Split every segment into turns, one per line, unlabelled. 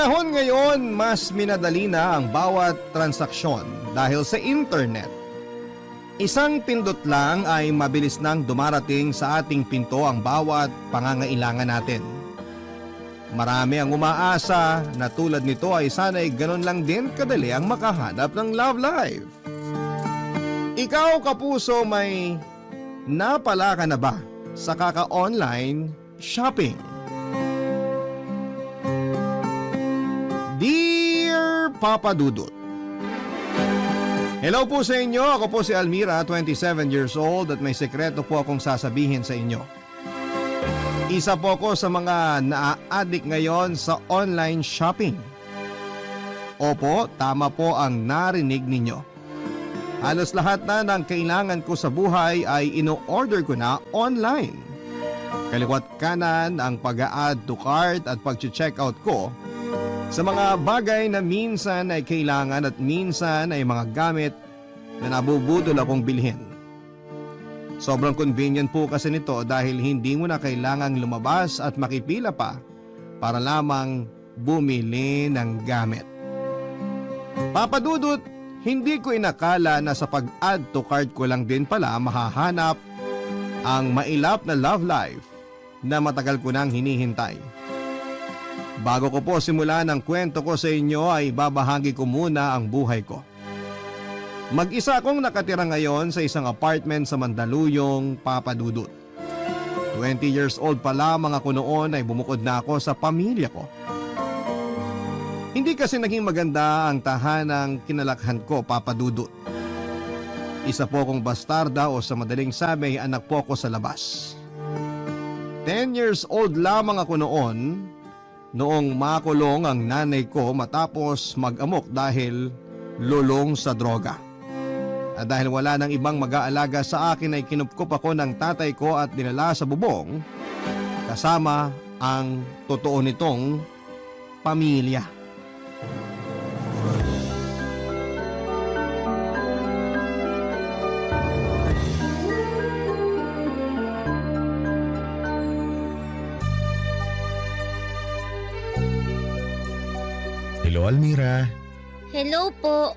Panahon ngayon, mas minadali na ang bawat transaksyon dahil sa internet. Isang pindot lang ay mabilis nang dumarating sa ating pinto ang bawat pangangailangan natin. Marami ang umaasa na tulad nito ay sana'y ganun lang din kadali ang makahanap ng love life. Ikaw kapuso, may napala ka na ba sa kaka-online shopping? Dear Papa Dudut, hello po sa inyo. Ako po si Almira, 27 years old at may sekreto po akong sasabihin sa inyo. Isa po ako sa mga naa-addict ngayon sa online shopping. Opo, tama po ang narinig ninyo. Halos lahat na ng kailangan ko sa buhay ay ino-order ko na online. Kaliwat kanan ang pag-a-add to cart at pag-check-out ko sa mga bagay na minsan ay kailangan at minsan ay mga gamit na nabubudol akong bilhin. Sobrang convenient po kasi nito dahil hindi mo na kailangang lumabas at makipila pa para lamang bumili ng gamit. Papa Dudut, hindi ko inakala na sa pag-add to cart ko lang din pala mahahanap ang mailap na love life na matagal ko nang hinihintay. Bago ko po simulan ang kwento ko sa inyo ay babahagi ko muna ang buhay ko. Mag-isa akong nakatira ngayon sa isang apartment sa Mandaluyong, Papa Dudut. 20 years old pa lamang ako noon ay bumukod na ako sa pamilya ko. Hindi kasi naging maganda ang tahanang kinalakhan ko, Papa Dudut. Isa po akong bastarda o sa madaling sabi anak po ako sa labas. 10 years old lamang ako noong makulong ang nanay ko matapos mag-amok dahil lulong sa droga. At dahil wala nang ibang mag-aalaga sa akin ay kinupkup ako ng tatay ko at dinala sa bubong kasama ang totoo nitong pamilya.
Hello, Almira.
Hello po.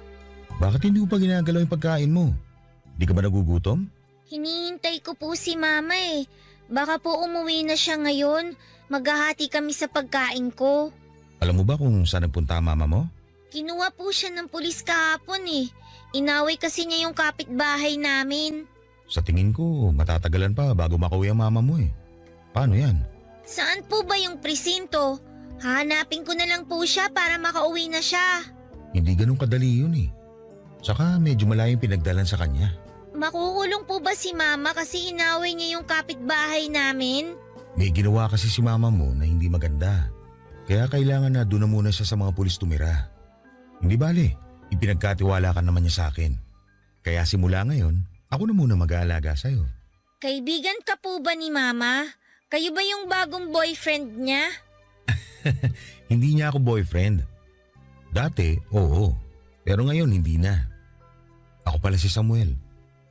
Bakit hindi mo pa ginagalaw yung pagkain mo? Di ka ba nagugutom?
Hinihintay ko po si Mama eh. Baka po umuwi na siya ngayon. Maghahati kami sa pagkain ko.
Alam mo ba kung saan nagpunta ang mama mo?
Kinuha po siya ng pulis kahapon eh. Inaway kasi niya yung kapitbahay namin.
Sa tingin ko, matatagalan pa bago makauwi ang mama mo eh. Paano yan?
Saan po ba yung presinto? Hahanapin ko na lang po siya para makauwi na siya.
Hindi ganun kadali yun eh. Saka medyo malayong pinagdalan sa kanya.
Makukulong po ba si Mama kasi inaway niya yung kapitbahay namin?
May ginawa kasi si mama mo na hindi maganda. Kaya kailangan na doon na muna siya sa mga pulis tumira. Hindi bale, ipinagkatiwala ka naman niya sa akin. Kaya simula ngayon, ako na muna mag-aalaga sa'yo.
Kaibigan ka po ba ni Mama? Kayo ba yung bagong boyfriend niya?
Hindi niya ako boyfriend. Dati, oo. Pero ngayon, hindi na. Ako pala si Samuel.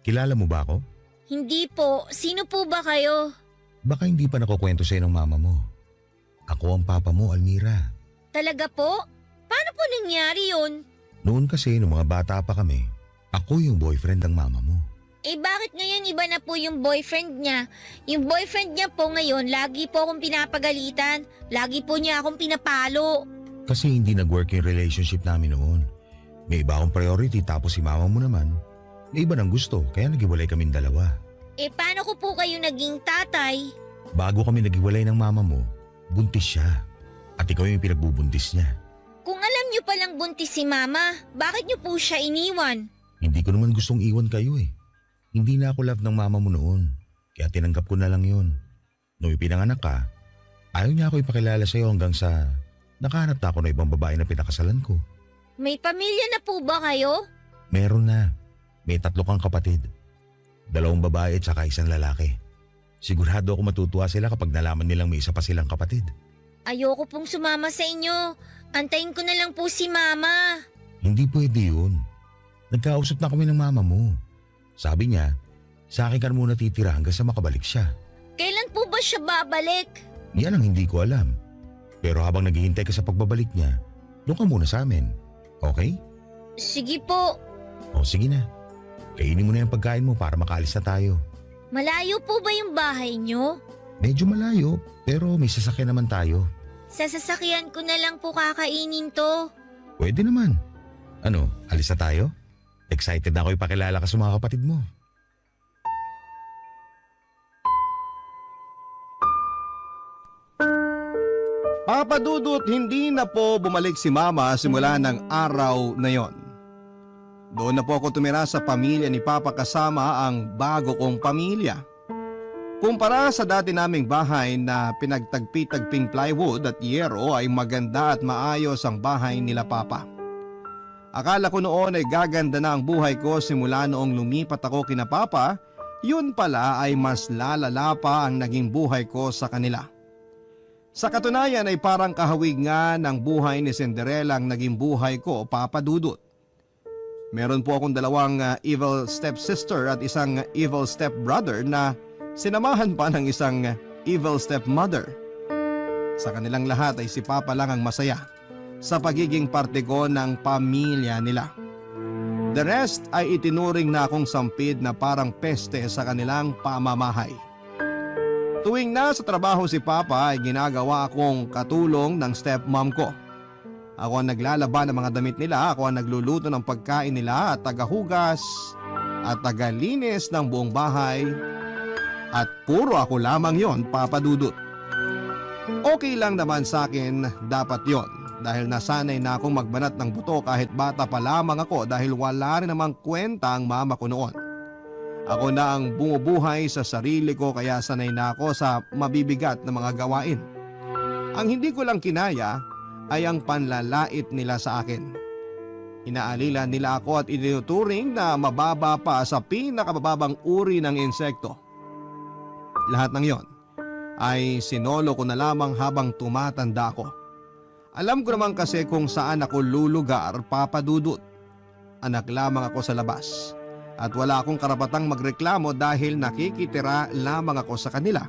Kilala mo ba ako?
Hindi po. Sino po ba kayo?
Baka hindi pa nakukwento sa'yo ng mama mo. Ako ang papa mo, Almira.
Talaga po? Paano po nangyari yun?
Noon kasi, nung mga bata pa kami, ako yung boyfriend ng mama mo.
Eh bakit ngayon iba na po yung boyfriend niya? Yung boyfriend niya po ngayon, lagi po akong pinapagalitan. Lagi po niya akong pinapalo.
Kasi hindi nag-work yung relationship namin noon. May iba akong priority tapos si mama mo naman, may iba ng gusto kaya naghiwalay kaming dalawa.
Eh paano ko po kayo naging tatay?
Bago kami naghiwalay ng mama mo, buntis siya. At ikaw yung pinagbubuntis niya.
Kung alam niyo palang buntis si Mama, bakit niyo po siya iniwan?
Hindi ko naman gustong iwan kayo eh. Hindi na ako love ng mama mo noon. Kaya tinanggap ko na lang yun. Nung ipinanganak ka, ayaw niya ako ipakilala sa'yo hanggang sa nakahanap na ako ng ibang babae na pinakasalan ko.
May pamilya na po ba kayo?
Meron na. May 3 kang kapatid. 2 babae at saka 1 lalaki. Sigurado ako matutuwa sila kapag nalaman nilang may isa pa silang kapatid.
Ayoko pong sumama sa inyo. Antayin ko na lang po si Mama.
Hindi pwede yun. Nagkausap na kami ng mama mo. Sabi niya, sa akin ka muna titira hanggang sa makabalik siya.
Kailan po ba siya babalik?
Yan ang hindi ko alam. Pero habang naghihintay ka sa pagbabalik niya, doon ka muna sa amin. Okay?
Sige po.
O sige na. Kainin mo na yung pagkain mo para makaalis na tayo.
Malayo po ba yung bahay nyo?
Medyo malayo, pero may sasakyan naman tayo.
Sa sasakyan ko na lang po kakainin to.
Pwede naman. Ano, alis na tayo? Excited na ako ipakilala ka sa mga kapatid mo.
Papa Dudut, hindi na po bumalik si Mama simula ng araw na yon. Doon na po ako tumira sa pamilya ni Papa kasama ang bago kong pamilya. Kumpara sa dati naming bahay na pinagtagpi-tagping plywood at yero ay maganda at maayos ang bahay nila Papa. Akala ko noon ay gaganda na ang buhay ko simula noong lumipat ako kina Papa, yun pala ay mas lalala pa ang naging buhay ko sa kanila. Sa katunayan ay parang kahawig nga ng buhay ni Cinderella ang naging buhay ko, Papa Dudut. Meron po akong dalawang evil stepsister at isang evil stepbrother na sinamahan pa ng isang evil stepmother. Sa kanilang lahat ay si Papa lang ang masaya sa pagiging parte ko ng pamilya nila. The rest ay itinuring na akong sampid na parang peste sa kanilang pamamahay. Tuwing nasa trabaho si Papa ay ginagawa akong katulong ng stepmom ko. Ako ang naglalaba ng mga damit nila, ako ang nagluluto ng pagkain nila at tagahugas at tagalinis ng buong bahay. At puro ako lamang yon, Papa Dudut. Okay lang naman sa akin dapat yon dahil nasanay na akong magbanat ng buto kahit bata pa lamang ako dahil wala rin namang kwenta ang mama ko noon. Ako na ang bumubuhay sa sarili ko kaya sanay na ako sa mabibigat na mga gawain. Ang hindi ko lang kinaya ay ang panlalait nila sa akin. Inaalila nila ako at itinuturing na mababa pa sa pinakababang uri ng insekto. Lahat ng yon ay sinolo ko na lamang habang tumatanda ako. Alam ko naman kasi kung saan ako lulugar, Papa Dudut. Anak lamang ako sa labas. At wala akong karapatang magreklamo dahil nakikitira lamang ako sa kanila.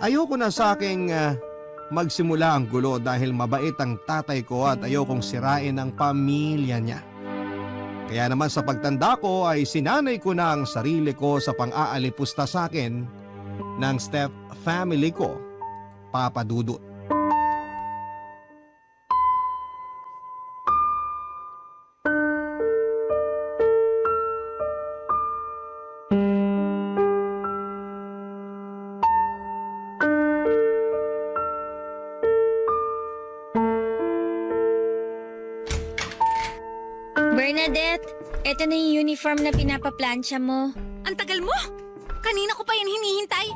Ayoko na sa aking magsimula ang gulo dahil mabait ang tatay ko at ayokong sirain ang pamilya niya. Kaya naman sa pagtanda ko ay sinanay ko na ang sarili ko sa pang-aalipusta sa akin ng step family ko, Papa Dudut.
Bernadette, eto na yung uniform na pinapaplansya mo.
Ang tagal mo! Kanina ko pa yan hinihintay.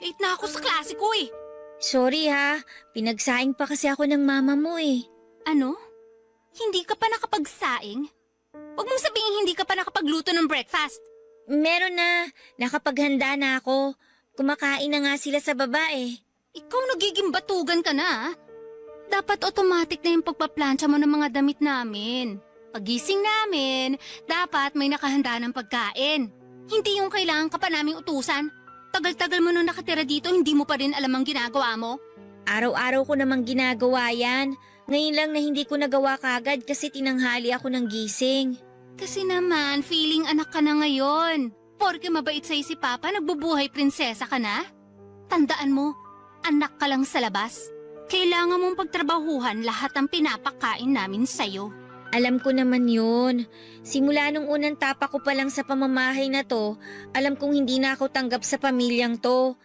Late na ako sa klase ko eh.
Sorry ha, pinagsaing pa kasi ako ng mama mo eh.
Ano? Hindi ka pa nakapagsaing? Huwag mong sabihin hindi ka pa nakapagluto ng breakfast.
Meron na, nakapaghanda na ako. Kumakain na nga sila sa baba eh.
Ikaw nagiging batugan ka na ah. Dapat automatic na yung pagpaplansya mo ng mga damit namin. Pagising namin, dapat may nakahanda ng pagkain. Hindi yung kailangan ka pa naming utusan. Tagal-tagal mo nung nakatira dito, hindi mo pa rin alam ang ginagawa mo.
Araw-araw ko namang ginagawa yan. Ngayon lang na hindi ko nagawa kagad kasi tinanghali ako ng gising.
Kasi naman, feeling anak ka na ngayon. Porke mabait sa'yo si Papa, nagbubuhay prinsesa ka na. Tandaan mo, anak ka lang sa labas. Kailangan mong pagtrabahuhan lahat ng pinapakain namin sa'yo.
Alam ko naman yun. Simula nung unang tapa ko pa lang sa pamamahay na to, alam kong hindi na ako tanggap sa pamilyang to.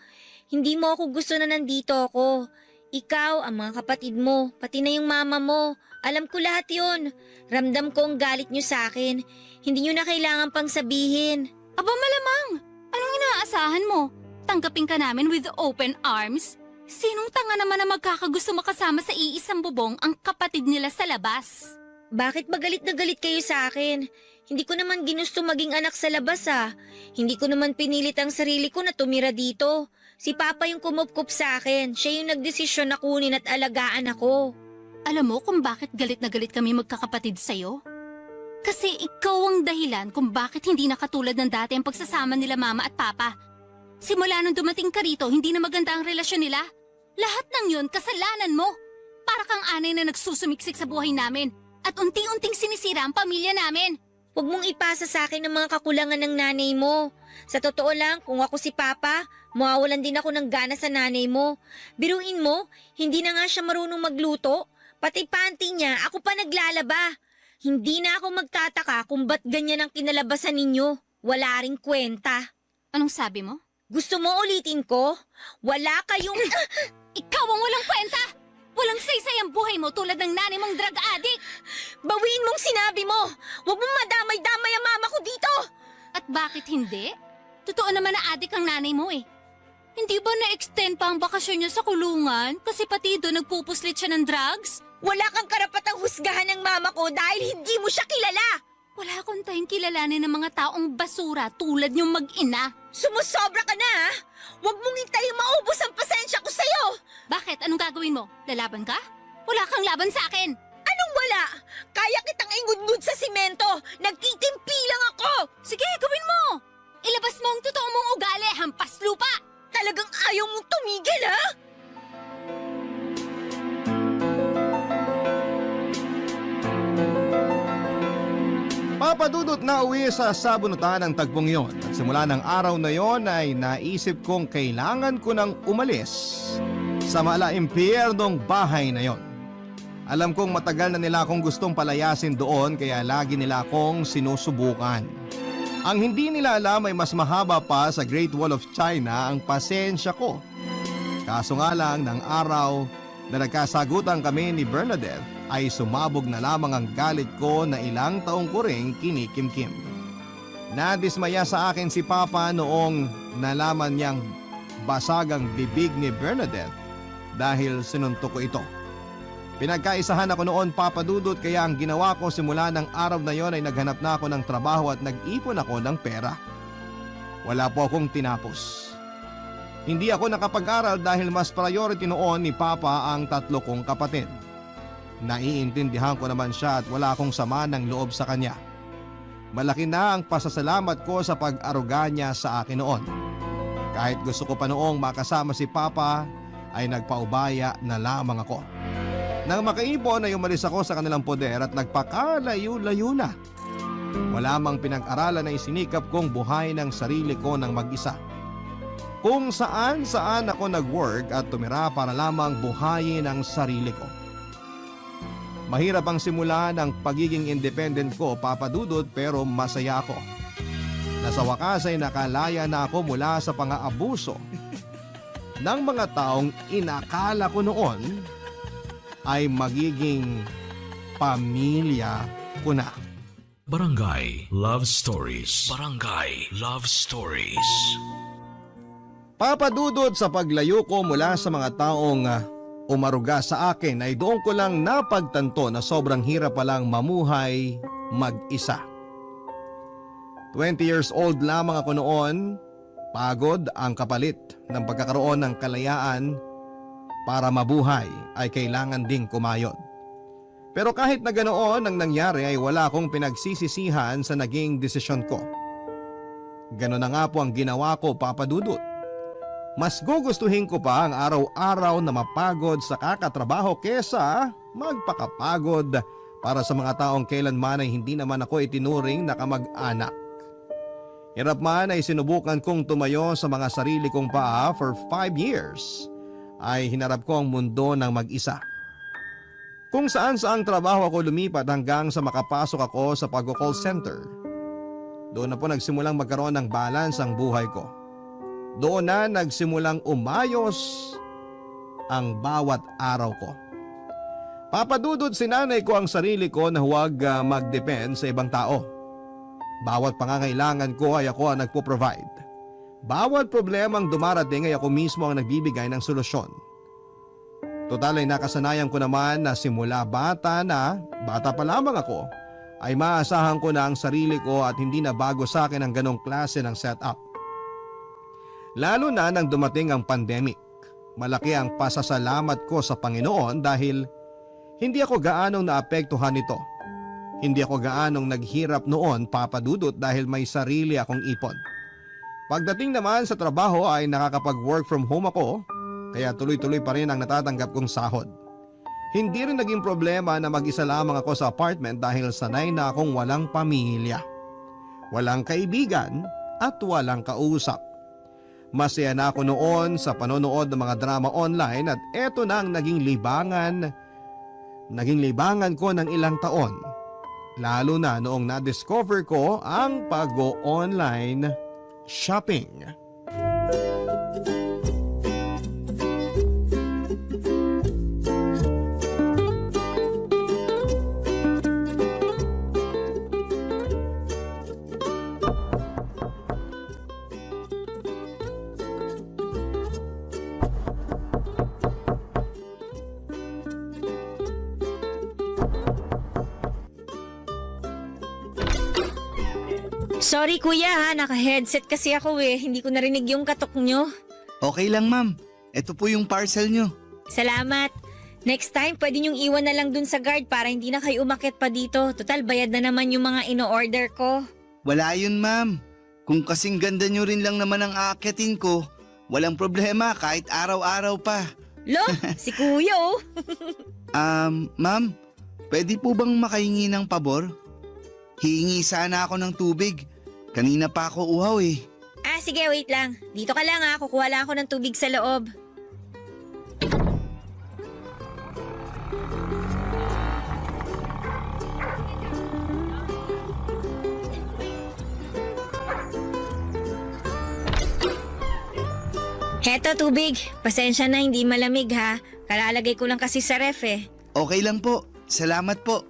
Hindi mo ako gusto na nandito ako. Ikaw, ang mga kapatid mo, pati na yung mama mo. Alam ko lahat yun. Ramdam ko ang galit nyo sa akin. Hindi nyo na kailangan pang sabihin.
Aba malamang! Anong inaasahan mo? Tanggapin ka namin with open arms? Sinong tanga naman na magkakagusto makasama sa iisang bubong ang kapatid nila sa labas?
Bakit ba galit na galit kayo sa akin? Hindi ko naman ginusto maging anak sa labas ah. Hindi ko naman pinilit ang sarili ko na tumira dito. Si Papa yung kumupkup sa akin. Siya yung nagdesisyon na kunin at alagaan ako.
Alam mo kung bakit galit na galit kami magkakapatid sa'yo? Kasi ikaw ang dahilan kung bakit hindi na katulad ng dati ang pagsasama nila Mama at Papa. Simula nung dumating ka rito, hindi na maganda ang relasyon nila. Lahat ng yun, kasalanan mo. kang anay na nagsusumiksik sa buhay namin at unti-unting sinisira ang pamilya namin.
Huwag mong ipasa sa akin ang mga kakulangan ng nanay mo. Sa totoo lang, kung ako si Papa, mawawalan din ako ng gana sa nanay mo. Biruin mo, hindi na nga siya marunong magluto. Pati panty niya, ako pa naglalaba. Hindi na ako magtataka kung ba't ganyan ang kinalabasan ninyo. Wala ring kwenta.
Anong sabi mo?
Gusto mo ulitin ko? Wala kayong...
Ikaw ang walang kwenta! Walang saysay ang buhay mo tulad ng nanay mong drug addict!
Bawiin mong sinabi mo! Huwag mong madamay-damay ang mama ko dito!
At bakit hindi? Totoo naman na addict ang nanay mo eh. Hindi ba na-extend pa ang bakasyon niya sa kulungan? Kasi pati doon nagpupuslit siya ng drugs?
Wala kang karapatang husgahan ng mama ko dahil hindi mo siya kilala!
Wala akong tayong kilalanin ng mga taong basura tulad niyong mag-ina.
Sumusobra ka na ha! Huwag mong hintayin maubos ang pasensya ko sa'yo!
Bakit? Anong gagawin mo? Lalaban ka? Wala kang laban sa akin!
Anong wala? Kaya kitang ingudngud sa simento! Nagtitimpi lang ako!
Sige, gawin mo! Ilabas mo ang totoo mong ugali, hampas lupa!
Talagang ayaw mong tumigil ha?
Papadudot na uwi sa sabunutan ng tagpong yon at simula ng araw na yon ay naisip kong kailangan ko nang umalis sa malaimpyernong bahay na yon. Alam kong matagal na nila akong gustong palayasin doon kaya lagi nila akong sinusubukan. Ang hindi nila alam ay mas mahaba pa sa Great Wall of China ang pasensya ko. Kaso nga lang ng araw na nagkasagutan kami ni Bernadette ay sumabog na lamang ang galit ko na ilang taong ko ring kinikimkim. Nadismaya sa akin si Papa noong nalaman niyang basag ang bibig ni Bernadette dahil sinuntok ko ito. Pinagkaisahan ako noon, Papa Dudut, kaya ang ginawa ko simula ng araw na yon ay naghanap na ako ng trabaho at nag-ipon ako ng pera. Wala po akong tinapos. Hindi ako nakapag-aral dahil mas priority noon ni Papa ang 3 kong kapatid. Naiintindihan ko naman siya at wala akong sama ng loob sa kanya. Malaki na ang pasasalamat ko sa pag-aruga niya sa akin noon. Kahit gusto ko pa noong makasama si Papa ay nagpaubaya na lamang ako. Nang makaipon ay umalis ako sa kanilang poder at nagpakalayo-layo na. Wala mang pinag-aralan na isinikap kong buhay ng sarili ko ng mag-isa. Kung saan-saan ako nag-work at tumira para lamang buhayin ang sarili ko. Mahirap ang simula ng pagiging independent ko, Papa Dudut, pero masaya ako. Nasa wakas ay nakalaya na ako mula sa pang-aabuso ng mga taong inakala ko noon ay magiging pamilya ko na.
Barangay Love Stories. Barangay Love Stories.
Papa Dudut, sa paglayo ko mula sa mga taong umaruga sa akin ay doon ko lang napagtanto na sobrang hirap palang mamuhay mag-isa. 20 years old lamang ako noon, pagod ang kapalit ng pagkakaroon ng kalayaan para mabuhay ay kailangan ding kumayod. Pero kahit na ganoon ang nangyari ay wala akong pinagsisisihan sa naging desisyon ko. Ganon na nga po ang ginawa ko, Papa Dudut. Mas gugustuhin ko pa ang araw-araw na mapagod sa kakatrabaho kesa magpakapagod para sa mga taong kailanman ay hindi naman ako itinuring na kamag-anak. Hirap man ay sinubukan kong tumayo sa mga sarili kong paa for 5 years ay hinarap ko ang mundo ng mag-isa. Kung saan-saang trabaho ako lumipat hanggang sa makapasok ako sa pag-call center. Doon na po nagsimulang magkaroon ng balance ang buhay ko. Doon na nagsimulang umayos ang bawat araw ko. Papadudod sinanay ko ang sarili ko na huwag mag-depend sa ibang tao. Bawat pangangailangan ko ay ako ang nagpo-provide. Bawat problemang dumarating ay ako mismo ang nagbibigay ng solusyon. Total ay nakasanayan ko naman na simula bata pa lamang ako, ay maasahan ko na ang sarili ko at hindi na bago sa akin ang ganong klase ng setup. Lalo na nang dumating ang pandemic. Malaki ang pasasalamat ko sa Panginoon dahil hindi ako gaanong naapektuhan nito. Hindi ako gaanong naghirap noon, Papa Dudut, dahil may sarili akong ipon. Pagdating naman sa trabaho ay nakakapag-work from home ako, kaya tuloy-tuloy pa rin ang natatanggap kong sahod. Hindi rin naging problema na mag-isa lamang ako sa apartment dahil sanay na akong walang pamilya, walang kaibigan at walang kausap. Masaya na ako noon sa panonood ng mga drama online at eto na ang naging libangan ko ng ilang taon. Lalo na noong na-discover ko ang pag-online shopping.
Sorry kuya ha, naka-headset kasi ako hindi ko narinig yung katok nyo.
Okay lang ma'am. Ito po yung parcel nyo.
Salamat. Next time, pwede nyong iwan na lang dun sa guard para hindi na kayo umakyat pa dito. Total, bayad na naman yung mga ino-order ko.
Wala yun ma'am. Kung kasing ganda nyo rin lang naman ang aakyatin ko, walang problema kahit araw-araw pa.
Lo, si kuya oh.
Ma'am, pwede po bang makahingi ng pabor? Hihingi sana ako ng tubig. Kanina pa ako uhaw eh.
Ah, sige, wait lang. Dito ka lang ha, kukuha lang ako ng tubig sa loob. Heto, tubig. Pasensya na, hindi malamig ha. Kalalagay ko lang kasi sa ref eh.
Okay lang po. Salamat po.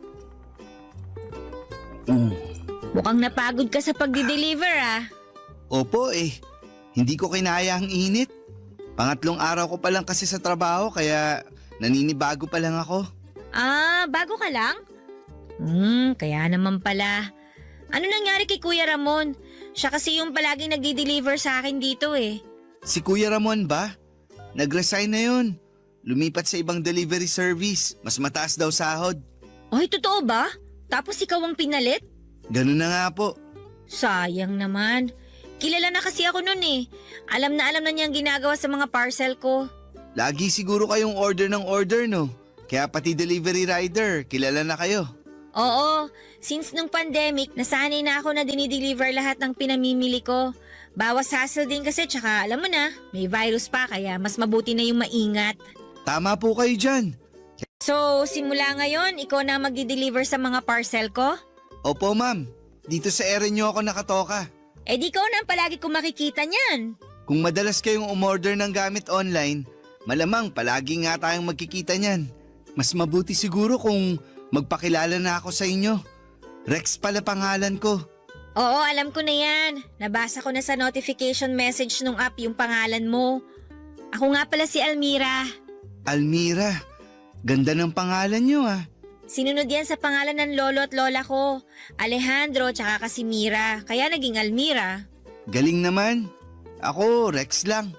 Mukhang napagod ka sa pagdi-deliver ah.
Opo eh. Hindi ko kinaya ang init. Pangatlong araw ko pa lang kasi sa trabaho kaya naninibago pa lang ako.
Ah, bago ka lang? Kaya naman pala. Ano nangyari kay Kuya Ramon? Siya kasi yung palaging nagdi-deliver sa akin dito eh.
Si Kuya Ramon ba? Nag-resign na yun. Lumipat sa ibang delivery service. Mas mataas daw sahod.
Oy, totoo ba? Tapos ikaw ang pinalit?
Ganun na nga po.
Sayang naman. Kilala na kasi ako nun eh. Alam na niyang ginagawa sa mga parcel ko.
Lagi siguro kayong order ng order no? Kaya pati delivery rider, kilala na kayo.
Oo, since nung pandemic, nasanay na ako na dinideliver lahat ng pinamimili ko. Bawas hassle din kasi tsaka alam mo na, may virus pa kaya mas mabuti na yung maingat.
Tama po kayo dyan.
So, simula ngayon, ikaw na magdi-deliver sa mga parcel ko?
Opo ma'am, dito sa area nyo ako nakatoka.
Eh di ikaw na ang palagi kong makikita niyan.
Kung madalas kayong umorder ng gamit online, malamang palagi nga tayong magkikita niyan. Mas mabuti siguro kung magpakilala na ako sa inyo. Rex pala pangalan ko.
Oo, alam ko na yan. Nabasa ko na sa notification message nung app yung pangalan mo. Ako nga pala si Almira.
Almira, ganda ng pangalan nyo ah.
Sinunod yan sa pangalan ng lolo at lola ko. Alejandro tsaka Casimira. Kaya naging Almira.
Galing naman. Ako, Rex lang.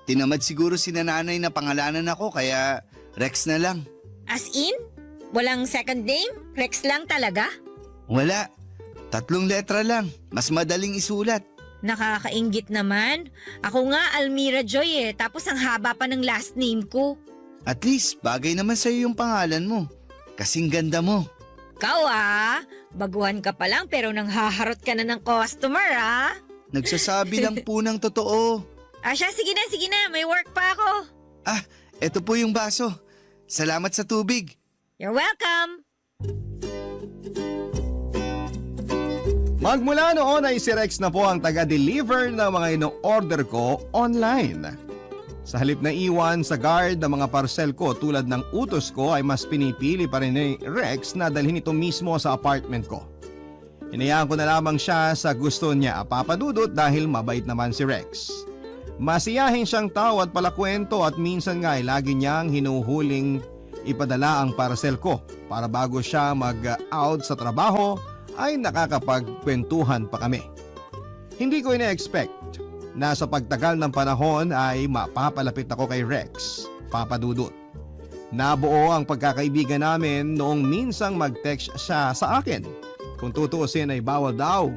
Tinamad siguro si nanay na pangalanan ako kaya Rex na lang.
As in? Walang second name? Rex lang talaga?
Wala. 3 letra lang. Mas madaling isulat.
Nakakainggit naman. Ako nga Almira Joy tapos ang haba pa ng last name ko.
At least, bagay naman sa'yo yung pangalan mo. Kasing ganda mo.
Ikaw baguhan ka pa lang pero nang haharot ka na ng customer
Nagsasabi lang po ng totoo.
Siya, sige na, may work pa ako.
Eto po yung baso. Salamat sa tubig.
You're welcome.
Magmula noon ay si Rex na po ang taga-deliver ng mga ino-order ko online. Sa halip na iwan sa guard ng mga parcel ko tulad ng utos ko ay mas pinipili pa rin ni Rex na dalhin ito mismo sa apartment ko. Hinayaan ko na lamang siya sa gusto niya, papadudot, dahil mabait naman si Rex. Masiyahin siyang tao at palakwento at minsan nga ay lagi niyang hinuhuling ipadala ang parcel ko para bago siya mag-out sa trabaho ay nakakapagkwentuhan pa kami. Hindi ko ina-expect na sa pagtagal ng panahon ay mapapalapit ako kay Rex, papadudot. Nabuo ang pagkakaibigan namin noong minsang mag-text siya sa akin. Kung tutuusin ay bawal daw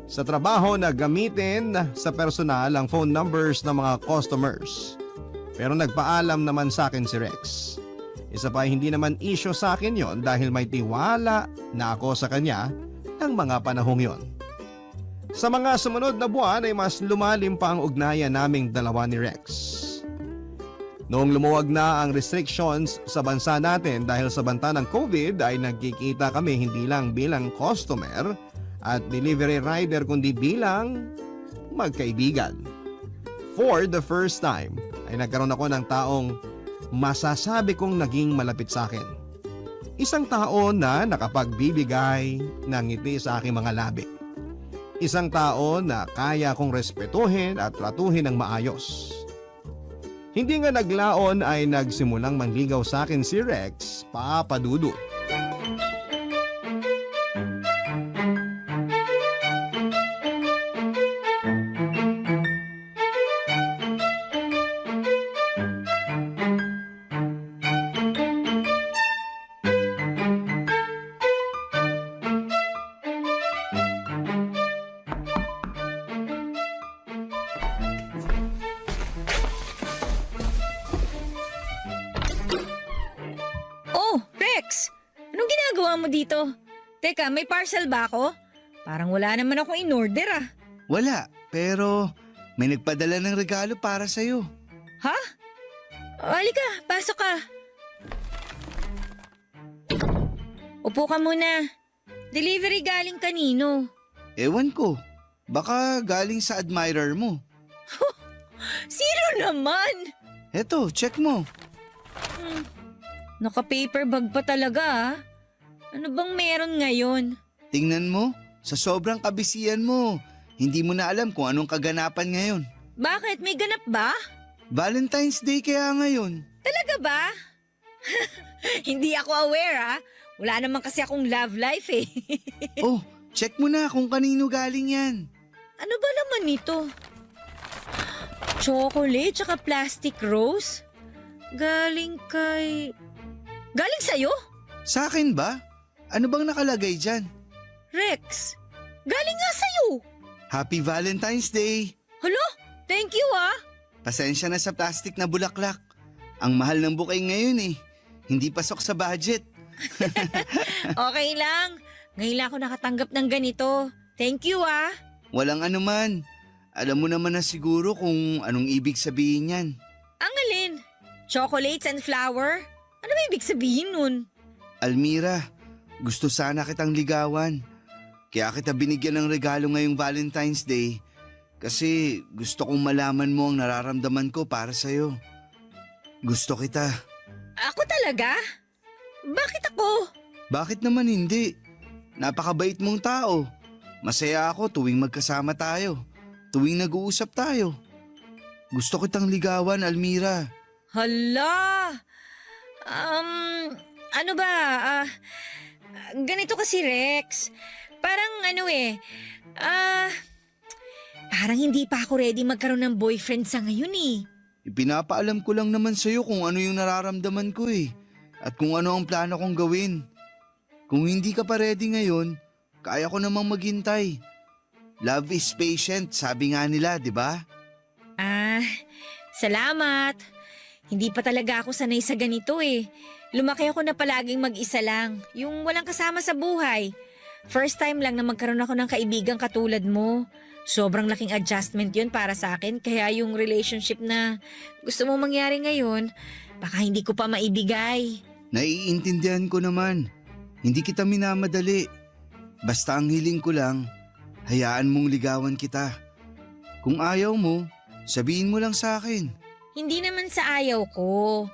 sa trabaho na gamitin sa personal ang phone numbers ng mga customers. Pero nagpaalam naman sa akin si Rex. Isa pa hindi naman issue sa akin yon dahil may tiwala na ako sa kanya ng mga panahong yon. Sa mga sumunod na buwan ay mas lumalim pa ang ugnayan naming dalawa ni Rex. Noong lumuwag na ang restrictions sa bansa natin dahil sa banta ng COVID ay nagkikita kami hindi lang bilang customer at delivery rider kundi bilang magkaibigan. For the first time ay nagkaroon ako ng taong masasabi kong naging malapit sa akin. Isang tao na nakapagbibigay ng ngiti sa aking mga labi. Isang tao na kaya kong respetuhin at tratuhin ng maayos. Hindi nga naglaon ay nagsimulang manligaw sa akin si Rex, Papa Dudut.
Oh, Rex! Anong ginagawa mo dito? Teka, may parcel ba ako? Parang wala naman ako in-order ah.
Wala, pero may nagpadala ng regalo para sa'yo.
Ha? Halika, pasok ka. Upo ka muna. Delivery galing kanino?
Ewan ko, baka galing sa admirer mo.
Sino naman?
Eto, check mo.
Naka-paper bag pa talaga ah. Ano bang meron ngayon?
Tingnan mo, sa sobrang kabisihan mo, hindi mo na alam kung anong kaganapan ngayon.
Bakit? May ganap ba?
Valentine's Day kaya ngayon.
Talaga ba? Hindi ako aware ah. Wala naman kasi akong love life eh.
Oh, check mo na kung kanino galing yan.
Ano ba naman ito? Chocolate tsaka plastic rose? Galing sa'yo?
Sa akin ba? Ano bang nakalagay dyan?
Rex, galing nga sa'yo.
Happy Valentine's Day!
Hala, thank you ah.
Pasensya na sa plastic na bulaklak. Ang mahal ng bouquet ngayon eh. Hindi pasok sa budget.
Okay lang. Ngayon lang ako nakatanggap ng ganito. Thank you ah.
Walang anuman. Alam mo naman na siguro kung anong ibig sabihin yan.
Ang alin? Chocolates and flower? Ano ba ibig sabihin nun?
Almira, gusto sana kitang ligawan. Kaya kita binigyan ng regalo ngayong Valentine's Day kasi gusto kong malaman mo ang nararamdaman ko para sa'yo. Gusto kita.
Ako talaga? Bakit ako?
Bakit naman hindi? Napakabait mong tao. Masaya ako tuwing magkasama tayo. Tuwing nag-uusap tayo. Gusto kitang ligawan, Almira.
Hala! Ano ba? Ganito kasi Rex. Parang parang hindi pa ako ready magkaroon ng boyfriend sa ngayon eh.
Ipinapaalam ko lang naman sa'yo kung ano yung nararamdaman ko eh. At kung ano ang plano kong gawin. Kung hindi ka pa ready ngayon, kaya ko namang maghintay. Love is patient, sabi nga nila, di ba?
Salamat. Hindi pa talaga ako sanay sa ganito eh. Lumaki ako na palaging mag-isa lang, yung walang kasama sa buhay. First time lang na magkaroon ako ng kaibigang katulad mo. Sobrang laking adjustment yun para sa akin, kaya yung relationship na gusto mo mangyari ngayon, baka hindi ko pa maibigay.
Naiintindihan ko naman. Hindi kita minamadali. Basta ang hiling ko lang, hayaan mong ligawan kita. Kung ayaw mo, sabihin mo lang sa akin.
Hindi naman sa ayaw ko.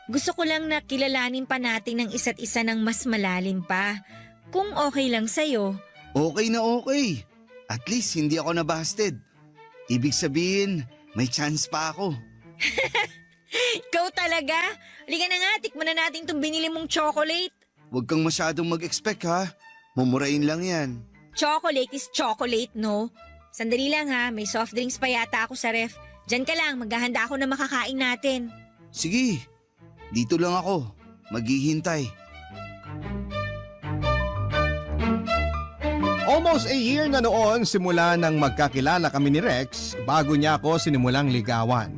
Gusto ko lang na kilalanin pa natin ng isa't isa ng mas malalim pa. Kung okay lang sa'yo.
Okay na okay. At least hindi ako nabasted. Ibig sabihin, may chance pa ako.
Ikaw talaga? Halika na nga, tikman na natin itong binili mong chocolate.
Huwag kang masyadong mag-expect ha. Mumurain lang yan.
Chocolate is chocolate, no? Sandali lang ha, may soft drinks pa yata ako sa ref. Diyan ka lang, maghahanda ako na makakain natin.
Sige, dito lang ako. Maghihintay.
Almost a year na noon simula nang magkakilala kami ni Rex bago niya ako sinimulang ligawan.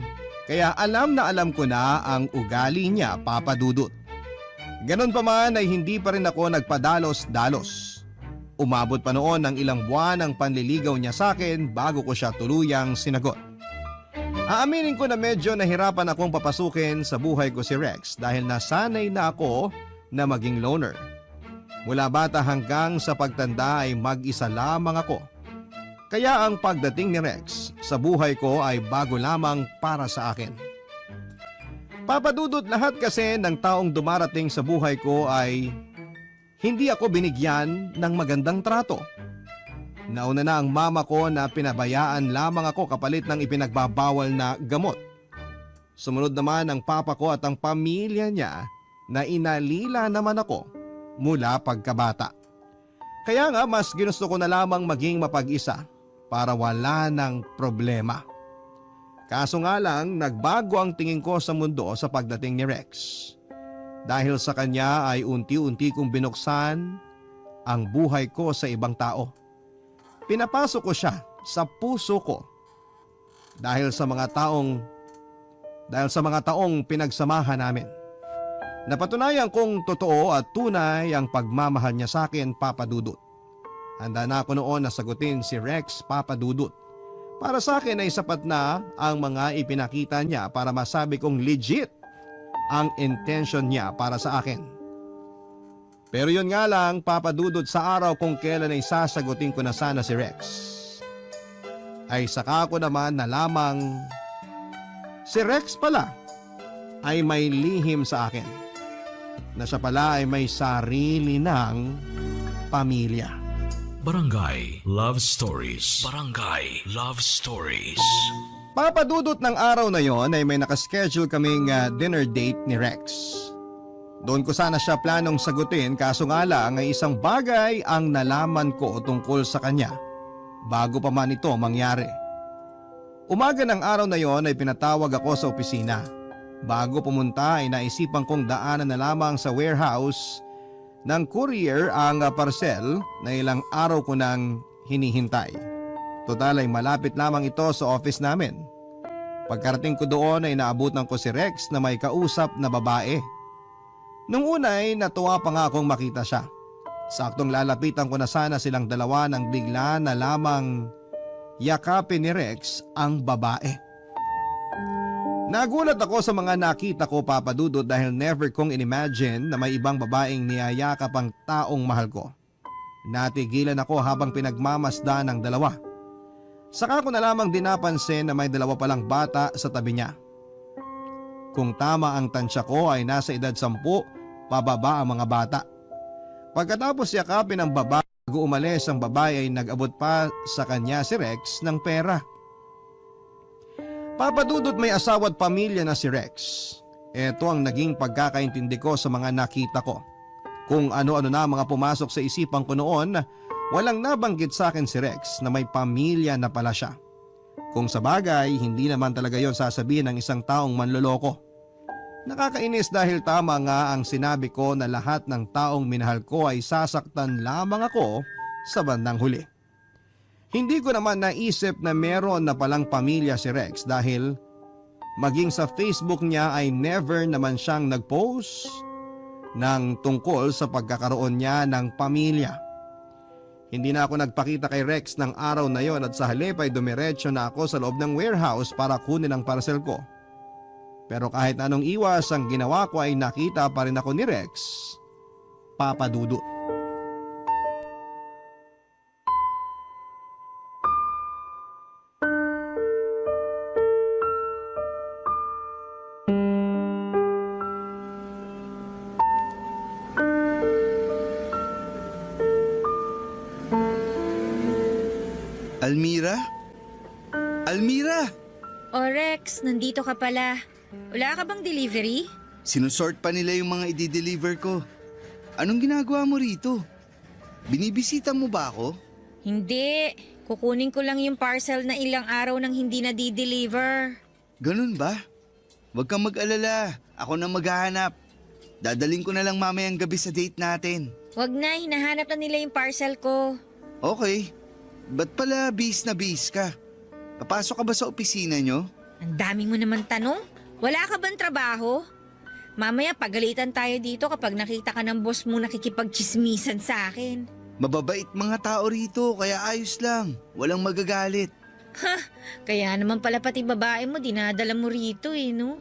Kaya alam na alam ko na ang ugali niya, Papa Dudut. Ganon pa man ay hindi pa rin ako nagpadalos-dalos. Umabot pa noon ng ilang buwan ang panliligaw niya sa akin bago ko siya tuluyang sinagot. Aaminin ko na medyo nahirapan akong papasukin sa buhay ko si Rex dahil nasanay na ako na maging loner. Mula bata hanggang sa pagtanda ay mag-isa lamang ako. Kaya ang pagdating ni Rex sa buhay ko ay bago lamang para sa akin. Papadudot, lahat kasi ng taong dumarating sa buhay ko ay hindi ako binigyan ng magandang trato. Nauna na ang mama ko na pinabayaan lamang ako kapalit ng ipinagbabawal na gamot. Sumunod naman ang papa ko at ang pamilya niya na inalila naman ako mula pagkabata. Kaya nga mas ginusto ko na lamang maging mapag-isa para wala ng problema. Kaso nga lang, nagbago ang tingin ko sa mundo sa pagdating ni Rex. Dahil sa kanya ay unti-unti kong binuksan ang buhay ko sa ibang tao. Pinapasok ko siya sa puso ko dahil sa mga taong pinagsamahan namin. Napatunayan kong totoo at tunay ang pagmamahal niya sa akin, Papa Dudut. Handa na ako noon na sagutin si Rex, Papa Dudut. Para sa akin ay sapat na ang mga ipinakita niya para masabi kong legit ang intention niya para sa akin. Pero yun nga lang, Papa Dudut, sa araw kung kailan ay sasagutin ko na sana si Rex, ay saka ko naman na lamang si Rex pala ay may lihim sa akin, na siya pala ay may sarili ng pamilya.
Barangay Love Stories. Barangay Love Stories.
Papadudot ng araw na yon ay may nakaschedule kaming dinner date ni Rex. Doon ko sana siya planong sagutin, kaso nga lang ay isang bagay ang nalaman ko tungkol sa kanya bago pa man ito mangyari. Umaga ng araw na yon ay pinatawag ako sa opisina. Bago pumunta ay naisipan kong daanan na lamang sa warehouse ng courier ang parcel na ilang araw ko nang hinihintay. Total ay malapit lamang ito sa office namin. Pagkarating ko doon ay naabutan ko si Rex na may kausap na babae. Nung una ay natuwa pa nga akong makita siya. Saktong lalapitan ko na sana silang dalawa nang bigla na lamang yakapin ni Rex ang babae. Nagulat ako sa mga nakita ko, Papa Dudut, dahil never kong inimagine na may ibang babaeng niyayakap ang taong mahal ko. Natigilan ako habang pinagmamasdan ng dalawa. Saka ko na lamang dinapansin na may dalawa palang bata sa tabi niya. Kung tama ang tansya ko ay nasa edad 10 pababa ang mga bata. Pagkatapos yakapin ang babae bago umalis ang babae ay nag-abot pa sa kanya si Rex ng pera. Papadudot, may asawa at pamilya na si Rex. Ito ang naging pagkakaintindi ko sa mga nakita ko. Kung ano-ano na mga pumasok sa isipan ko noon, walang nabanggit sa akin si Rex na may pamilya na pala siya. Kung sa bagay, hindi naman talaga yon sasabihin ng isang taong manloloko. Nakakainis dahil tama nga ang sinabi ko na lahat ng taong minahal ko ay sasaktan lamang ako sa bandang huli. Hindi ko naman naisip na meron na palang pamilya si Rex dahil maging sa Facebook niya ay never naman siyang nag-post ng tungkol sa pagkakaroon niya ng pamilya. Hindi na ako nagpakita kay Rex ng araw na yon at sa halip ay dumiretso na ako sa loob ng warehouse para kunin ang parcel ko. Pero kahit anong iwas ang ginawa ko ay nakita pa rin ako ni Rex, Papa Dudut.
Almira? Almira!
O Rex, nandito ka pala. Wala ka bang delivery?
Sinusort pa nila yung mga i-deliver ko. Anong ginagawa mo rito? Binibisita mo ba ako?
Hindi. Kukunin ko lang yung parcel na ilang araw nang hindi na di-deliver.
Ganun ba? Huwag kang mag-alala. Ako na maghahanap. Dadaling ko na lang mamayang gabi sa date natin.
Wag na, hinahanap na nila yung parcel ko.
Okay. Ba't pala bis na bis ka? Papasok ka ba sa opisina nyo?
Ang dami mo naman tanong. Wala ka bang trabaho? Mamaya pagalitan tayo dito kapag nakita ka ng boss mo nakikipagchismisan sa akin.
Mababait mga tao rito, kaya ayos lang. Walang magagalit.
Kaya naman pala pati babae mo dinadala mo rito no?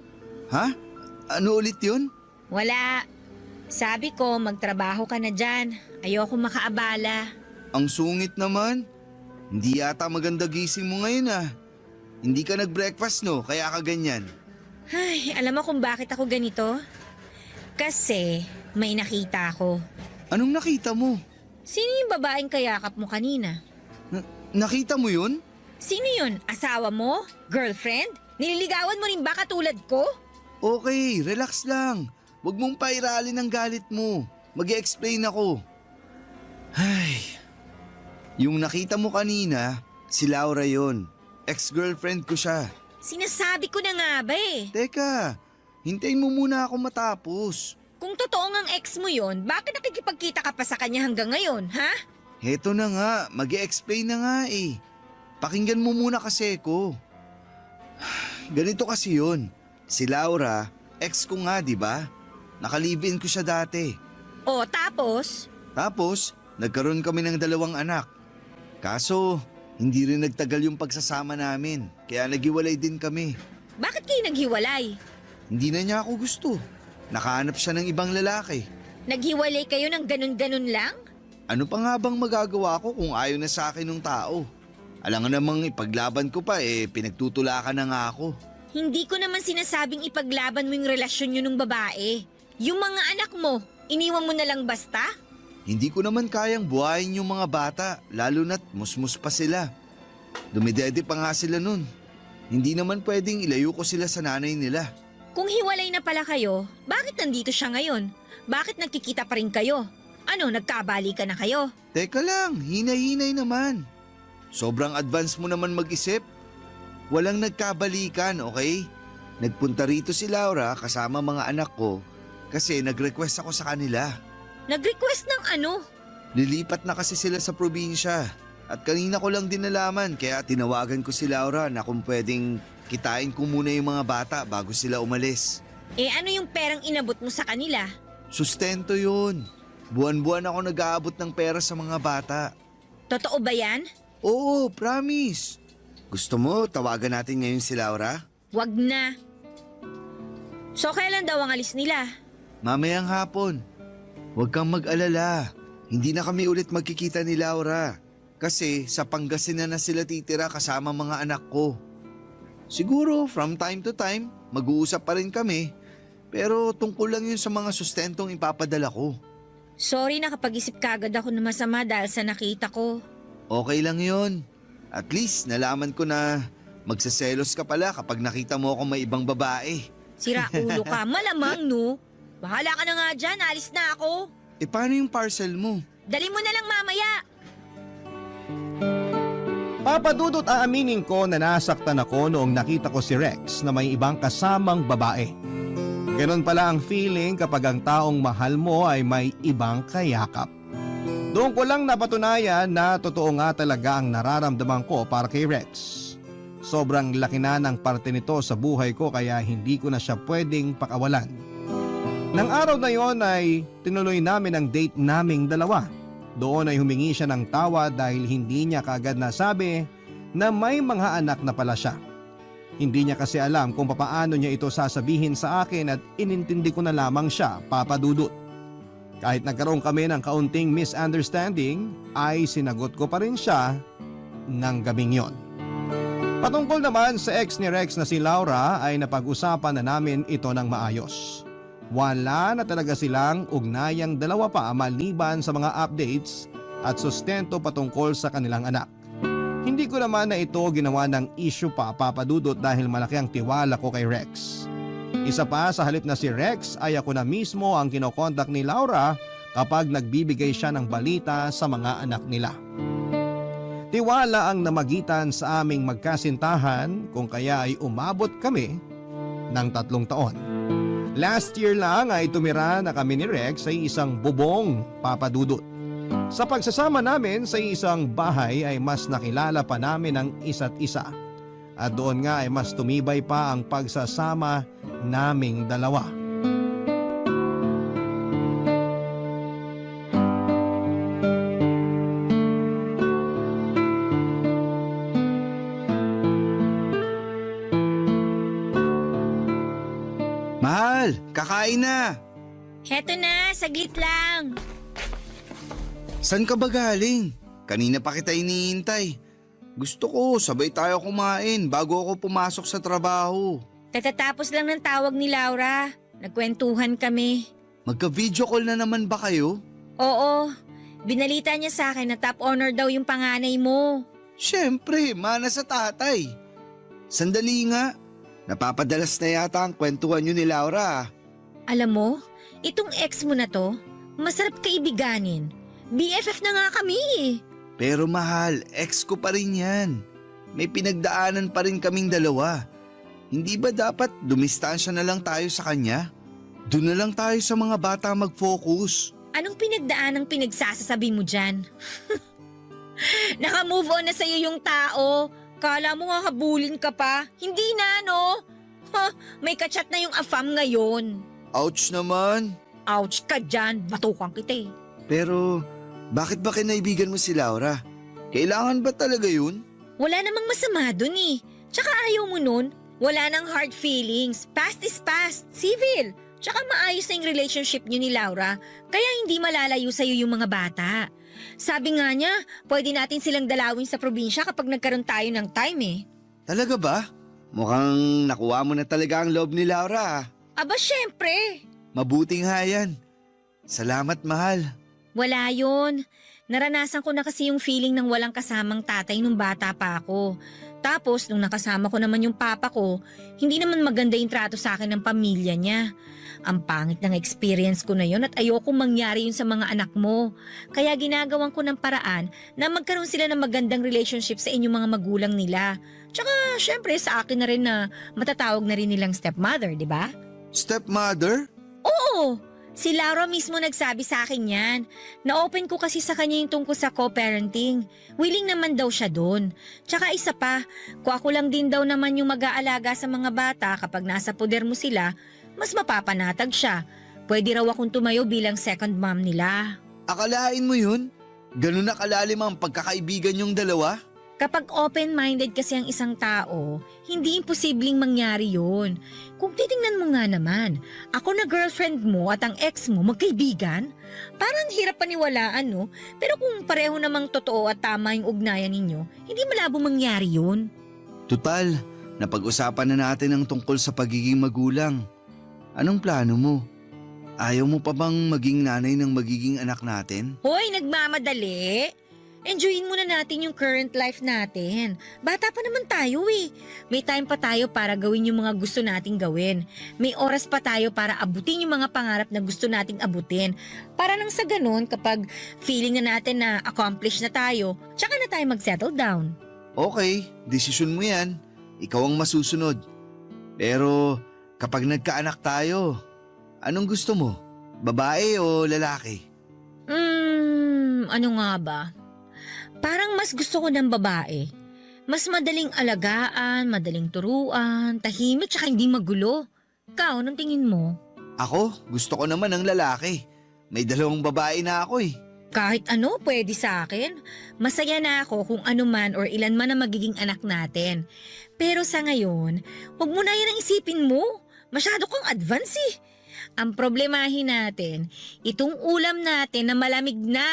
Ha? Ano ulit yun?
Wala. Sabi ko magtrabaho ka na dyan. Ayoko makaabala.
Ang sungit naman. Hindi yata maganda gising mo ngayon ah. Hindi ka nag-breakfast no, kaya ka ganyan.
Ay, alam mo kung bakit ako ganito? Kasi may nakita ako.
Anong nakita mo?
Sino yung babaeng kayakap mo kanina?
Nakita mo yun?
Sino yun? Asawa mo? Girlfriend? Nililigawan mo rin ba katulad ko?
Okay, relax lang. Huwag mong pairalin ang galit mo. Mag-i-explain ako. Ay, yung nakita mo kanina, si Laura yon. Ex-girlfriend ko siya.
Sinasabi ko na nga ba eh.
Teka, hintayin mo muna ako matapos.
Kung totoo ngang ex mo yon, bakit nakikipagkita ka pa sa kanya hanggang ngayon, ha?
Heto na nga, mag-i-explain na nga eh. Pakinggan mo muna kasi ko. Ganito kasi yun. Si Laura, ex ko nga, di ba? Nakalibin ko siya dati.
O tapos?
Tapos, nagkaroon kami ng 2 anak. Kaso, hindi rin nagtagal yung pagsasama namin, kaya naghiwalay din kami.
Bakit kayo naghiwalay?
Hindi na niya ako gusto. Nakahanap siya ng ibang lalaki.
Naghiwalay kayo ng ganun-ganun lang?
Ano pa nga bang magagawa ko kung ayaw na sa akin ng tao? Alam nga namang ipaglaban ko pa pinagtutulakan na nga ako.
Hindi ko naman sinasabing ipaglaban mo yung relasyon nyo ng babae. Yung mga anak mo, iniwan mo na lang basta?
Hindi ko naman kayang buhayin yung mga bata, lalo na't musmus pa sila. Dumidede pa nga sila nun. Hindi naman pwedeng ilayo ko sila sa nanay nila.
Kung hiwalay na pala kayo, bakit nandito siya ngayon? Bakit nagkikita pa rin kayo? Ano, nagkabalikan na kayo?
Teka lang, hinay-hinay naman. Sobrang advance mo naman mag-isip. Walang nagkabalikan, okay? Nagpunta rito si Laura kasama mga anak ko kasi nag-request ako sa kanila.
Nag-request ng ano?
Lilipat na kasi sila sa probinsya at kanina ko lang din nalaman kaya tinawagan ko si Laura na kung pwedeng kitain ko muna yung mga bata bago sila umalis.
Ano yung perang inabot mo sa kanila?
Sustento yun. Buwan-buwan ako nag-aabot ng pera sa mga bata.
Totoo ba yan?
Oo, promise. Gusto mo tawagan natin ngayon si Laura?
Wag na. So kailan daw ang alis nila?
Mamayang hapon. Huwag kang mag-alala. Hindi na kami ulit magkikita ni Laura. Kasi sa Pangasinan na sila titira kasama mga anak ko. Siguro from time to time, mag-uusap pa rin kami. Pero tungkol lang yun sa mga sustentong ipapadala ko.
Sorry, nakapag-isip kagad ako na masama dahil sa nakita ko.
Okay lang yun. At least nalaman ko na magsaselos ka pala kapag nakita mo ako may ibang babae.
Sira ulo ka, malamang no? Bahala ka na nga dyan, alis na ako.
Paano yung parcel mo?
Dali mo na lang mamaya.
Papadudot aaminin ko na nasaktan ako noong nakita ko si Rex na may ibang kasamang babae. Ganon pala ang feeling kapag ang taong mahal mo ay may ibang kayakap. Doon ko lang napatunayan na totoo nga talaga ang nararamdaman ko para kay Rex. Sobrang laki na ng parte nito sa buhay ko kaya hindi ko na siya pwedeng pakawalan. Nang araw na yon ay tinuloy namin ang date naming dalawa. Doon ay humingi siya ng tawad dahil hindi niya kaagad nasabi na may mga anak na pala siya. Hindi niya kasi alam kung papaano niya ito sasabihin sa akin at inintindi ko na lamang siya, Papa Dudut. Kahit nagkaroon kami ng kaunting misunderstanding, ay sinagot ko pa rin siya ng gabing yon. Patungkol naman sa ex ni Rex na si Laura ay napag-usapan na namin ito ng maayos. Wala na talaga silang ugnayang dalawa pa maliban sa mga updates at sustento patungkol sa kanilang anak. Hindi ko naman na ito ginawa ng issue pa, Papa Dudut, dahil malaki ang tiwala ko kay Rex. Isa pa, sa halip na si Rex ay ako na mismo ang kinokontak ni Laura kapag nagbibigay siya ng balita sa mga anak nila. Tiwala ang namagitan sa aming magkasintahan kung kaya ay umabot kami ng 3 taon. Last year lang ay tumira na kami ni Rex sa isang bubong, Papa Dudut. Sa pagsasama namin sa isang bahay ay mas nakilala pa namin ang isa't isa. At doon nga ay mas tumibay pa ang pagsasama naming dalawa.
Mahal, kakain na.
Heto na, saglit lang.
San ka ba galing? Kanina pa kita iniintay. Gusto ko, sabay tayo kumain bago ako pumasok sa trabaho.
Tatatapos lang ng tawag ni Laura. Nagkwentuhan kami.
Magka-video call na naman ba kayo?
Oo, binalita niya sa akin na top honor daw yung panganay mo.
Siyempre, mana sa tatay. Sandali nga, napapadalas na yata ang kwentuhan nyo ni Laura.
Alam mo, itong ex mo na to, masarap kaibiganin. BFF na nga kami eh.
Pero mahal, ex ko pa rin yan. May pinagdaanan pa rin kaming dalawa. Hindi ba dapat dumistansya na lang tayo sa kanya? Doon na lang tayo sa mga bata mag-focus.
Anong pinagdaan ang pinagsasasabi mo dyan? Naka-move on na sa'yo yung tao. Kala mo nga habulin ka pa. Hindi na, no? Ha, may kachat na yung afam ngayon.
Ouch naman.
Ouch ka dyan, batukan kita eh.
Pero bakit ba kinaibigan mo si Laura? Kailangan ba talaga yun?
Wala namang masama dun eh. Tsaka ayaw mo nun, wala nang hard feelings. Past is past, civil. Tsaka maayos na yung relationship niyo ni Laura, kaya hindi malalayo sa'yo yung mga bata. Sabi nga niya, pwede natin silang dalawin sa probinsya kapag nagkaroon tayo ng time eh.
Talaga ba? Mukhang nakuha mo na talaga ang loob ni Laura.
Aba syempre,
Mabuting nga yan. Salamat, mahal.
wala yun. Naranasan ko na kasi yung feeling ng walang kasamang tatay nung bata pa ako. Tapos nung nakasama ko naman yung papa ko, hindi naman maganda yung trato sa akin ng pamilya niya. Ang pangit ng experience ko na yun at ayokong mangyari yun sa mga anak mo. Kaya ginagawan ko ng paraan na magkaroon sila ng magandang relationship sa inyong mga magulang nila. Tsaka syempre sa akin na rin na matatawag na rin nilang stepmother, di ba?
Stepmother?
Oo! Si Laura mismo nagsabi sa akin yan. Na-open ko kasi sa kanya yung tungkol sa co-parenting. Willing naman daw siya doon. Tsaka isa pa, kung ako lang din daw naman yung mag-aalaga sa mga bata kapag nasa poder mo sila, mas mapapanatag siya. Pwede raw akong tumayo bilang second mom nila.
Akalain mo yun? Ganun na kalalim ang pagkakaibigan yung dalawa?
Kapag open-minded kasi ang isang tao, hindi imposibleng mangyari yun. Kung titingnan mo nga naman, ako na girlfriend mo at ang ex mo magkaibigan, parang hirap paniwalaan no? Pero kung pareho namang totoo at tama yung ugnayan ninyo, hindi malabo mangyari yun.
Tutal, napag-usapan na natin ang tungkol sa pagiging magulang. Anong plano mo? Ayaw mo pa bang maging nanay ng magiging anak natin?
Hoy, nagmamadali! Enjoyin muna natin yung current life natin. Bata pa naman tayo eh. May time pa tayo para gawin yung mga gusto nating gawin. May oras pa tayo para abutin yung mga pangarap na gusto nating abutin. Para nang sa ganun, kapag feeling na natin na accomplished na tayo, tsaka na tayo mag-settle down.
Okay, desisyon mo yan. Ikaw ang masusunod. Pero kapag nagkaanak tayo, anong gusto mo? Babae o lalaki?
Ano nga ba? Parang mas gusto ko ng babae. Mas madaling alagaan, madaling turuan, tahimik tsaka hindi magulo. Ikaw, anong tingin mo?
Ako, gusto ko naman ng lalaki. May 2 babae na ako eh.
Kahit ano, pwede sa akin. Masaya na ako kung ano man or ilan man ang magiging anak natin. Pero sa ngayon, huwag mo na yan ang isipin mo. Masyado kang advance eh. Ang problemahin natin, itong ulam natin na malamig na.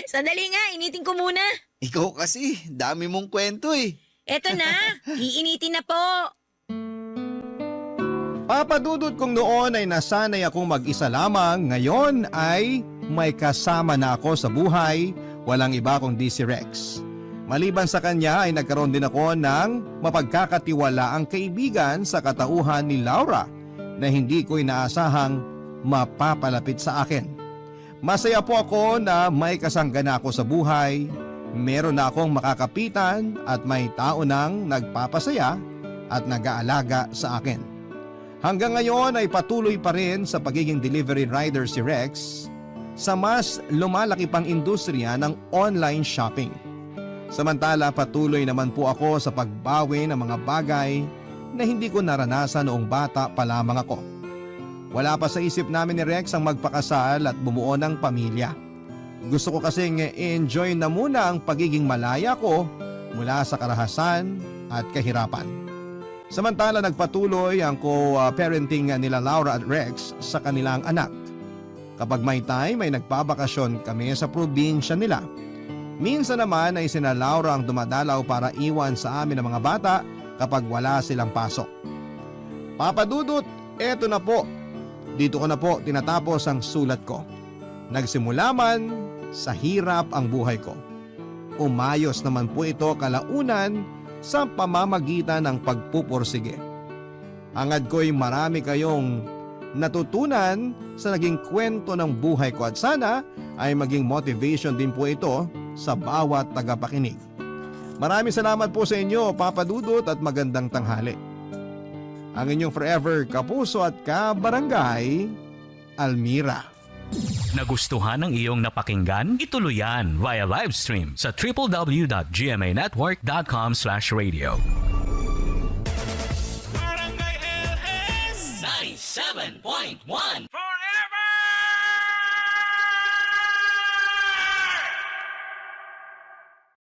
Sandali nga, initin ko muna.
Ikaw kasi, dami mong kwento eh.
Eto na, iinitin na po.
Papadudot kong noon ay nasanay akong mag-isa lamang, ngayon ay may kasama na ako sa buhay, walang iba kundi si Rex. Maliban sa kanya ay nagkaroon din ako ng mapagkakatiwalaang kaibigan sa katauhan ni Laura na hindi ko inaasahang mapapalapit sa akin. Masaya po ako na may kasanggana ako sa buhay, meron na akong makakapitan at may tao nang nagpapasaya at nag-aalaga sa akin. Hanggang ngayon ay patuloy pa rin sa pagiging delivery rider si Rex sa mas lumalaki pang industriya ng online shopping. Samantala patuloy naman po ako sa pagbawi ng mga bagay na hindi ko naranasan noong bata pa lamang ako. Wala pa sa isip namin ni Rex ang magpakasal at bumuo ng pamilya. Gusto ko kasing enjoy na muna ang pagiging malaya ko mula sa karahasan at kahirapan. Samantala nagpatuloy ang co-parenting nila Laura at Rex sa kanilang anak. Kapag may time ay nagpabakasyon kami sa probinsya nila. Minsan naman ay sina Laura ang dumadalaw para iwan sa amin ang mga bata kapag wala silang pasok. Papa Dudut, eto na po. Dito ko na po tinatapos ang sulat ko. Nagsimula man sa hirap ang buhay ko. Umayos naman po ito kalaunan sa pamamagitan ng pagpupursige. Hangad ko'y marami kayong natutunan sa naging kwento ng buhay ko at sana ay maging motivation din po ito sa bawat tagapakinig. Maraming salamat po sa inyo, Papa Dudut, at magandang tanghali. Ang inyong forever kapuso at kabarangay, Almira.
Nagustuhan ng iyong napakinggan? Ituloy yan via live stream sa www.gmanetwork.com/radio. Barangay LS 97.1